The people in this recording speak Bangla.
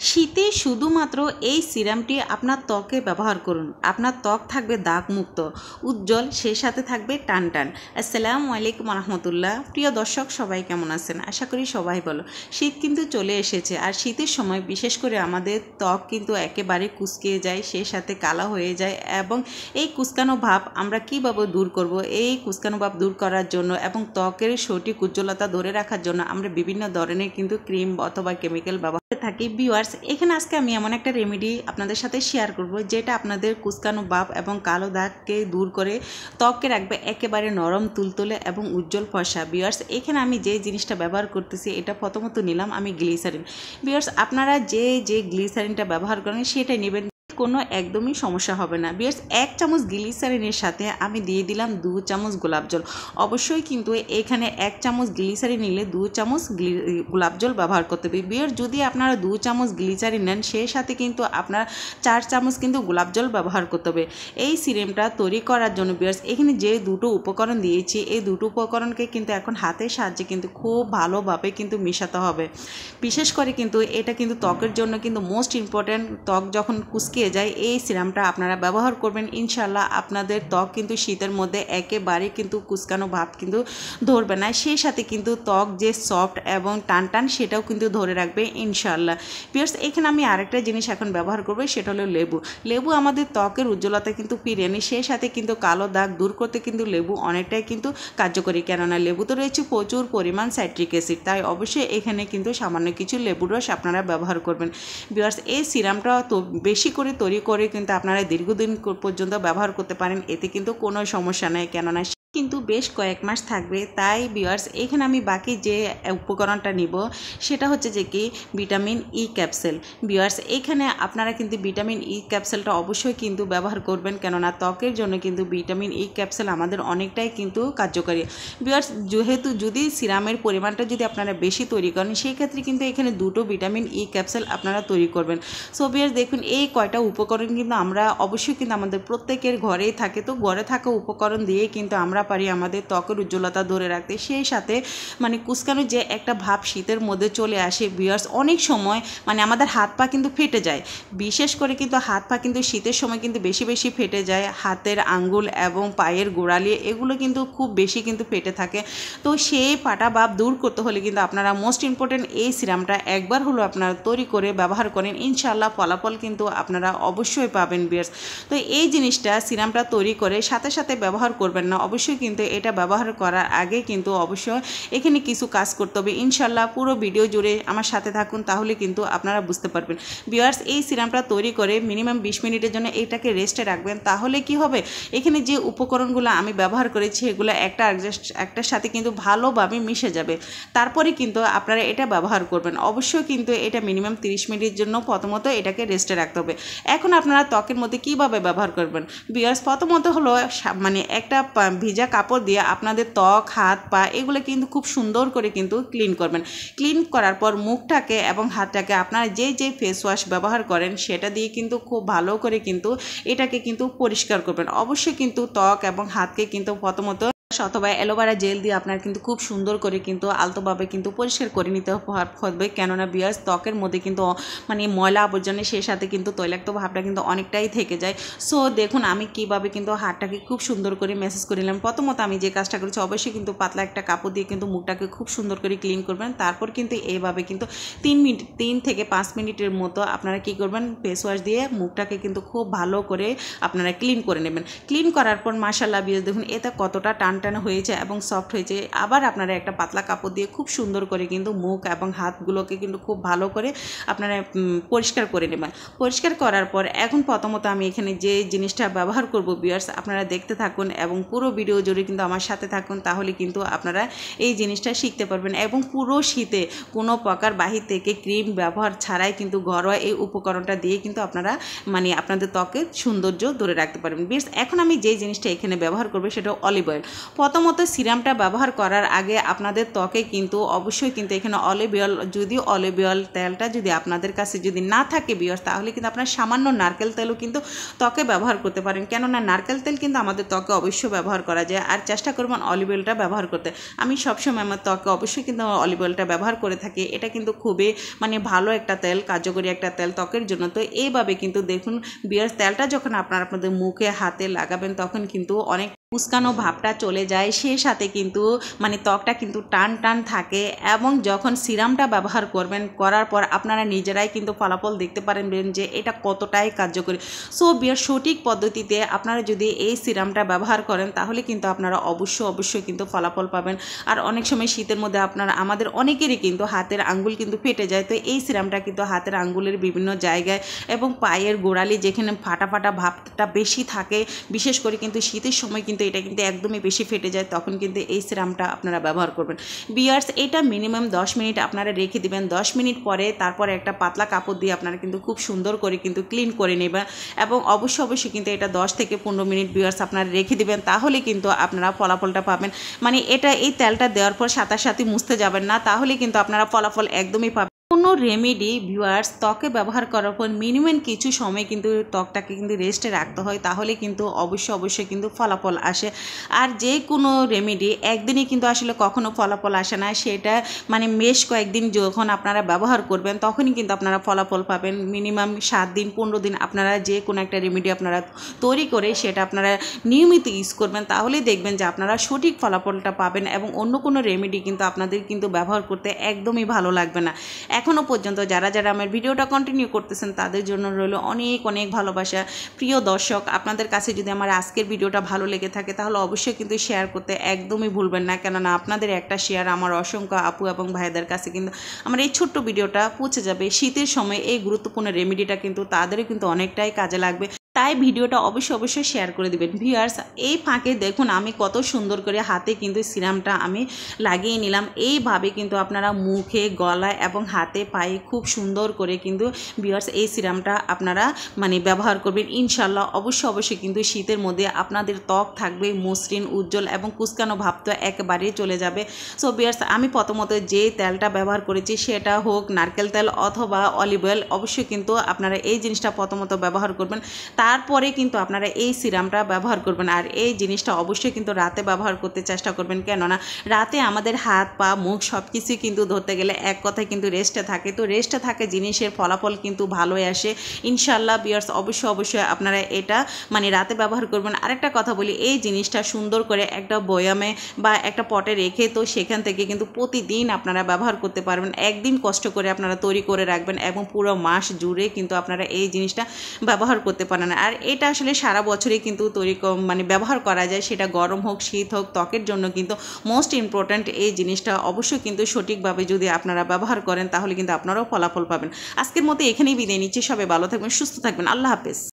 শীতে শুধুমাত্র এই সিরামটি আপনার ত্বকে ব্যবহার করুন। আপনার ত্বক থাকবে দাগমুক্ত, উজ্জ্বল, সেই সাথে থাকবে টান টান। আসসালামু আলাইকুম রহমতুল্লাহ। প্রিয় দর্শক, সবাই কেমন আছেন? আশা করি সবাই ভালো। শীত কিন্তু চলে এসেছে, আর শীতের সময় বিশেষ করে আমাদের ত্বক কিন্তু একেবারে কুঁচকিয়ে যায়, সেই সাথে কালো হয়ে যায়। এবং এই কুঁচকানো ভাব আমরা কীভাবে দূর করব? এই কুঁচকানো ভাব দূর করার জন্য এবং ত্বকের সঠিক উজ্জ্বলতা ধরে রাখার জন্য আমরা বিভিন্ন ধরনের কিন্তু ক্রিম অথবা কেমিক্যাল ব্যবহার থাকি। ভিউয়ার্স, এখানে আজকে আমি এমন একটা রেমেডি আপনাদের সাথে শেয়ার করব, যেটা আপনাদের কুঁচকানো ভাব এবং কালো দাগকে দূর করে ত্বককে রাখবে একেবারে নরম, তুলতুলে এবং উজ্জ্বল ফর্সা। ভিউয়ার্স, এখানে আমি যে জিনিসটা ব্যবহার করতেছি, এটা প্রথমত নিলাম আমি গ্লিসারিন। ভিউয়ার্স, আপনারা যে গ্লিসারিনটা ব্যবহার করেন সেটাই নেবেন, কোনো একদমই সমস্যা হবে না। বিয়ার্স, 1 চামচ গ্লিসারিনের সাথে আমি দিয়ে দিলাম 2 চামচ গোলাপ জল। অবশ্যই কিন্তু এখানে 1 চামচ গ্লিসারিন নিলে 2 চামচ গোলাপ জল ব্যবহার করতে হবে। বিয়ার্স, যদি আপনারা 2 চামচ গ্লিসারিন নেন, সেই সাথে কিন্তু আপনার 4 চামচ কিন্তু গোলাপ জল ব্যবহার করতে হবে এই সিরামটা তৈরি করার জন্য। বিয়ার্স, এখানে যে দুটো উপকরণ দিয়েছি, এই দুটো উপকরণকে কিন্তু এখন হাতের সাহায্যে কিন্তু খুব ভালোভাবে কিন্তু মেশাতে হবে। বিশেষ করে কিন্তু এটা কিন্তু ত্বকের জন্য কিন্তু মোস্ট ইম্পর্ট্যান্ট। ত্বক যখন কুঁচকিয়ে যায়, এই সিরামটা আপনারা ব্যবহার করবেন, ইনশাল্লাহ আপনাদের ত্বক কিন্তু শীতের মধ্যে একেবারে কিন্তু কুঁচকানো ভাব কিন্তু ধরবে না। সেই সাথে কিন্তু ত্বক যে সফট এবং টান টান, সেটাও কিন্তু ধরে রাখবে ইনশাল্লাহ। ভিউয়ার্স, এখানে আমি আরেকটা জিনিস এখন ব্যবহার করবো, সেটা হলো লেবু। লেবু আমাদের ত্বকের উজ্জ্বলতা কিন্তু ফিরিয়ে আনে, সেই সাথে কিন্তু কালো দাগ দূর করতে কিন্তু লেবু অনেকটাই কিন্তু কার্যকরী। কেননা লেবুতে রয়েছে প্রচুর পরিমাণ সাইট্রিক অ্যাসিড, তাই অবশ্যই এখানে কিন্তু সামান্য কিছু লেবুর রস আপনারা ব্যবহার করবেন। ভিউয়ার্স, এই সিরামটা তো বেশি করে তৈরি করে কিন্তু আপনারা দীর্ঘদিন পর্যন্ত ব্যবহার করতে পারেন, এতে কিন্তু কোনো সমস্যা নেই, কেননা কিন্তু বেশ কয়েক মাস থাকবে। তাই ভিউয়ার্স, এখানে আমি বাকি যে উপকরণটা নিব সেটা হচ্ছে যে কি ভিটামিন ই ক্যাপসুল। ভিউয়ার্স, এখানে আপনারা কিন্তু ভিটামিন ই ক্যাপসুলটা অবশ্যই কিন্তু ব্যবহার করবেন, কেননা ত্বকের জন্য কিন্তু ভিটামিন ই ক্যাপসুল আমাদের অনেকটাই কিন্তু কার্যকরী। ভিউয়ার্স, যেহেতু যদি সিরামের পরিমাণটা যদি আপনারা বেশি তৈরি করেন, সেই ক্ষেত্রে কিন্তু এখানে 2টো ভিটামিন ই ক্যাপসুল আপনারা তৈরি করবেন। সো ভিউয়ার্স, দেখুন এই কয়টা উপকরণ কিন্তু আমরা অবশ্যই কিন্তু আমাদের প্রত্যেকের ঘরেই থাকে। তো ঘরে থাকা উপকরণ দিয়ে কিন্তু আমরা পারি আমাদের ত্বকের উজ্জ্বলতা ধরে রাখতে। সেই সাথে কুঁচকানো যে একটা ভাব শীতের মধ্যে চলে আসে, ভিউয়ার্স, অনেক সময় আমাদের হাত পা কিন্তু ফেটে যায়। বিশেষ করে কিন্তু হাত পা কিন্তু শীতের সময় কিন্তু বেশি বেশি ফেটে যায়। হাতের আঙ্গুল এবং পায়ের গোড়ালি এগুলো কিন্তু খুব বেশি কিন্তু ফেটে থাকে। তো সেই ফাটা ভাব দূর করতে হলে কিন্তু আপনারা মোস্ট ইম্পর্টেন্ট এই সিরামটা একবার হলো আপনারা তৈরি করে ব্যবহার করেন, ইনশাআল্লাহ ফলাফল কিন্তু আপনারা অবশ্যই পাবেন। ভিউয়ার্স, তো এই জিনিসটা সিরামটা তৈরি করে সাথে সাথে ব্যবহার করবেন না, অবশ্যই কিন্তু এটা ব্যবহার করার আগে কিন্তু অবশ্যই এখানে কিছু কাজ করতে হবে। ইনশাল্লাহ পুরো ভিডিও জুড়ে আমার সাথে থাকুন, তাহলে কিন্তু আপনারা বুঝতে পারবেন। ভিউয়ার্স, এই সিরামটা তৈরি করে মিনিমাম 20 মিনিটের জন্য এটাকে রেস্টে রাখবেন। তাহলে কি হবে, এখানে যে উপকরণগুলো আমি ব্যবহার করেছি এগুলো একটার সাথে কিন্তু ভালোভাবে মিশে যাবে। তারপরে কিন্তু আপনারা এটা ব্যবহার করবেন। অবশ্যই কিন্তু এটা মিনিমাম 30 মিনিটের জন্য প্রথমত এটাকে রেস্টে রাখতে হবে। এখন আপনারা ত্বকের মধ্যে কিভাবে ব্যবহার করবেন? ভিউয়ার্স, প্রথমত হলো একটা ভিজা কাপড় দিয়ে আপনাদের ত্বক, হাত, পা এগুলো কিন্তু খুব সুন্দর করে কিন্তু ক্লিন করবেন। ক্লিন করার পর মুখটাকে এবং হাতটাকে আপনারা যে ফেস ওয়াশ ব্যবহার করেন সেটা দিয়ে কিন্তু খুব ভালো করে কিন্তু এটাকে কিন্তু পরিষ্কার করবেন। অবশ্যই কিন্তু ত্বক এবং হাতকে কিন্তু প্রথমত অথবা অ্যালোভেরা জেল দিয়ে আপনার কিন্তু খুব সুন্দর করে কিন্তু আলতোভাবে কিন্তু পরিষ্কার করে নিতে হবে। কেননা ভিউয়ার্স, ত্বকের মধ্যে কিন্তু ময়লা আবর্জনা, সেই সাথে কিন্তু তৈলাক্ত ভাবটা কিন্তু অনেকটাই থেকে যায়। সো দেখুন আমি কিভাবে কিন্তু হাতটাকে খুব সুন্দর করে ম্যাসেজ করে নিলাম। প্রথমত আমি যে কাজটা করেছি, অবশ্যই কিন্তু পাতলা একটা কাপড় দিয়ে কিন্তু মুখটাকে খুব সুন্দর করে ক্লিন করবেন। তারপর কিন্তু এইভাবে কিন্তু 3 থেকে 5 মিনিটের মতো আপনারা কি করবেন, ফেস ওয়াশ দিয়ে মুখটাকে কিন্তু খুব ভালো করে আপনারা ক্লিন করে নেবেন। ক্লিন করার পর মাশাআল্লাহ ভিউয়ার্স, দেখুন এটা কতটা টান হয়েছে এবং সফট হয়েছে। আবার আপনারা একটা পাতলা কাপড় দিয়ে খুব সুন্দর করে কিন্তু মুখ এবং হাতগুলোকে কিন্তু খুব ভালো করে আপনারা পরিষ্কার করে নেবেন। পরিষ্কার করার পর এখন প্রথমত আমি এখানে যে জিনিসটা ব্যবহার করব, ভিউয়ার্স, আপনারা দেখতে থাকুন এবং পুরো ভিডিও জুড়ে কিন্তু আমার সাথে থাকুন, তাহলে কিন্তু আপনারা এই জিনিসটা শিখতে পারবেন। এবং পুরো শীতে কোনো প্রকার বাহির থেকে ক্রিম ব্যবহার ছাড়াই কিন্তু ঘরোয়া এই উপকরণটা দিয়ে কিন্তু আপনারা আপনাদের ত্বকের সৌন্দর্য ধরে রাখতে পারবেন। ভিউয়ার্স, এখন আমি যে জিনিসটা এখানে ব্যবহার করব সেটা অলিভ অয়েল। প্রথমত সিরামটা ব্যবহার করার আগে আপনাদের ত্বকে কিন্তু অবশ্যই কিন্তু এখানে অলিভ অয়েল, যদি অলিভ অয়েল তেলটা যদি আপনাদের কাছে যদি না থাকে ভিউয়ার্স, তাহলে কিন্তু আপনার সামান্য নারকেল তেলও কিন্তু ত্বকে ব্যবহার করতে পারেন। কেননা নারকেল তেল কিন্তু আমাদের ত্বকে অবশ্যই ব্যবহার করা যায়। আর চেষ্টা করবেন অলিভ অয়েলটা ব্যবহার করতে। আমি সবসময় আমার ত্বকে অবশ্যই কিন্তু অলিভ অয়েলটা ব্যবহার করে থাকি। এটা কিন্তু খুবই ভালো একটা তেল, কার্যকরী একটা তেল ত্বকের জন্য। তো এইভাবে কিন্তু দেখুন ভিউয়ার্স, তেলটা যখন আপনাদের মুখে হাতে লাগাবেন তখন কিন্তু অনেক কুচকানো ভাবটা চলে যায়, সেই সাথে কিন্তু ত্বকটা কিন্তু টান টান থাকে। এবং যখন সিরামটা ব্যবহার করবেন, করার পর আপনারা নিজেরাই কিন্তু ফলাফল দেখতে পারবেন যে এটা কতটাই কার্যকরী। সো বিয়ার সঠিক পদ্ধতিতে আপনারা যদি এই সিরামটা ব্যবহার করেন তাহলে কিন্তু আপনারা অবশ্যই কিন্তু ফলাফল পাবেন। আর অনেক সময় শীতের মধ্যে আমাদের অনেকেরই কিন্তু হাতের আঙ্গুল কিন্তু ফেটে যায়। তো এই সিরামটা কিন্তু হাতের আঙ্গুলের বিভিন্ন জায়গায় এবং পায়ের গোড়ালি যেখানে ফাটা ফাটা ভাবটা বেশি থাকে, বিশেষ করে কিন্তু শীতের সময় কিন্তু এটা কিন্তু একদমই বেশি ফেটে যায়, তখন কিন্তু এই সিরামটা আপনারা ব্যবহার করবেন। বিয়ার্স, এটা মিনিমাম 10 মিনিট আপনারা রেখে দিবেন। 10 মিনিট পরে তারপরে একটা পাতলা কাপড় দিয়ে আপনারা কিন্তু খুব সুন্দর করে কিন্তু ক্লিন করে নেবেন। এবং অবশ্যই কিন্তু এটা 10 থেকে 15 মিনিট বিয়ার্স আপনারা রেখে দিবেন, তাহলে কিন্তু আপনারা ফলাফলটা পাবেন। এই তেলটা দেওয়ার পর সাথে মুছতে যাবেন না, তাহলে কিন্তু আপনারা ফলাফল একদমই পাবেন। কোনো রেমেডি ভিউয়ার্স ত্বকে ব্যবহার করার পর মিনিমাম কিছু সময় কিন্তু ত্বকটাকে কিন্তু রেস্টে রাখতে হয়, তাহলে কিন্তু অবশ্যই কিন্তু ফলাফল আসে। আর যে কোনো রেমেডি একদিনই কিন্তু আসলে কখনো ফলাফল আসে না, সেটা বেশ কয়েকদিন যখন আপনারা ব্যবহার করবেন তখনই কিন্তু আপনারা ফলাফল পাবেন। মিনিমাম 7 দিন 15 দিন আপনারা যে কোনো একটা রেমেডি আপনারা তৈরি করে সেটা আপনারা নিয়মিত ইউজ করবেন, তাহলেই দেখবেন যে আপনারা সঠিক ফলাফলটা পাবেন। এবং অন্য কোনো রেমেডি কিন্তু আপনাদের কিন্তু ব্যবহার করতে একদমই ভালো লাগবে না। এখনও পর্যন্ত যারা আমার ভিডিওটা কন্টিনিউ করতেছেন তাদের জন্য রইল অনেক ভালোবাসা। প্রিয় দর্শক, আপনাদের কাছে যদি আমার আজকের ভিডিওটা ভালো লেগে থাকে তাহলে অবশ্যই কিন্তু শেয়ার করতে একদমই ভুলবেন না, কেননা আপনাদের একটা শেয়ার আমার অসংখ্য আপু এবং ভাইদের কাছে কিন্তু আমার এই ছোট্ট ভিডিওটা পৌঁছে যাবে। শীতের সময় এই গুরুত্বপূর্ণ রেমেডিটা কিন্তু তাদেরও কিন্তু অনেকটাই কাজে লাগবে, তাই ভিডিওটা অবশ্যই শেয়ার করে দিবেন। ভিউয়ার্স, এই ফাঁকে দেখুন আমি কত সুন্দর করে হাতে কিন্তু সিরামটা আমি লাগিয়ে নিলাম। এইভাবে কিন্তু আপনারা মুখে, গলায় এবং হাতে পায়ে খুব সুন্দর করে কিন্তু ভিউয়ার্স এই সিরামটা আপনারা ব্যবহার করবেন। ইনশাল্লাহ অবশ্যই কিন্তু শীতের মধ্যে আপনাদের ত্বক থাকবে মসৃণ, উজ্জ্বল এবং কুচকানো ভাব তো একেবারেই চলে যাবে। সো ভিউয়ার্স, আমি প্রথমত যে তেলটা ব্যবহার করেছি সেটা হোক নারকেল তেল অথবা অলিভ অয়েল, অবশ্যই কিন্তু আপনারা এই জিনিসটা প্রথমত ব্যবহার করবেন। তারপরে কিন্তু আপনারা এই সিরামটা ব্যবহার করবেন। আর এই জিনিসটা অবশ্যই কিন্তু রাতে ব্যবহার করতে চেষ্টা করবেন, কেননা রাতে আমাদের হাত পা মুখ সব কিছুই কিন্তু ধরতে গেলে এক কথায় কিন্তু রেস্টে থাকে। তো রেস্টে থাকে জিনিসের ফলাফল কিন্তু ভালোই আসে ইনশাল্লাহ। ভিউয়ার্স, অবশ্যই আপনারা এটা রাতে ব্যবহার করবেন। আরেকটা কথা বলি, এই জিনিসটা সুন্দর করে একটা বয়ামে বা একটা পটে রেখে তো সেখান থেকে কিন্তু প্রতিদিন আপনারা ব্যবহার করতে পারবেন। একদিন কষ্ট করে আপনারা তৈরি করে রাখবেন এবং পুরো মাস জুড়ে কিন্তু আপনারা এই জিনিসটা ব্যবহার করতে পারেন। আর এটা আসলে সারা বছরই কিন্তু ব্যবহার করা যায়, সেটা গরম হোক শীত হোক, ত্বকের জন্য কিন্তু মোস্ট ইম্পর্ট্যান্ট এই জিনিসটা। অবশ্যই কিন্তু সঠিকভাবে যদি আপনারা ব্যবহার করেন তাহলে কিন্তু আপনারাও ফলাফল পাবেন। আজকের মতো এখানেই বিদায় নিচ্ছি। সবাই ভালো থাকবেন, সুস্থ থাকবেন। আল্লাহ হাফেজ।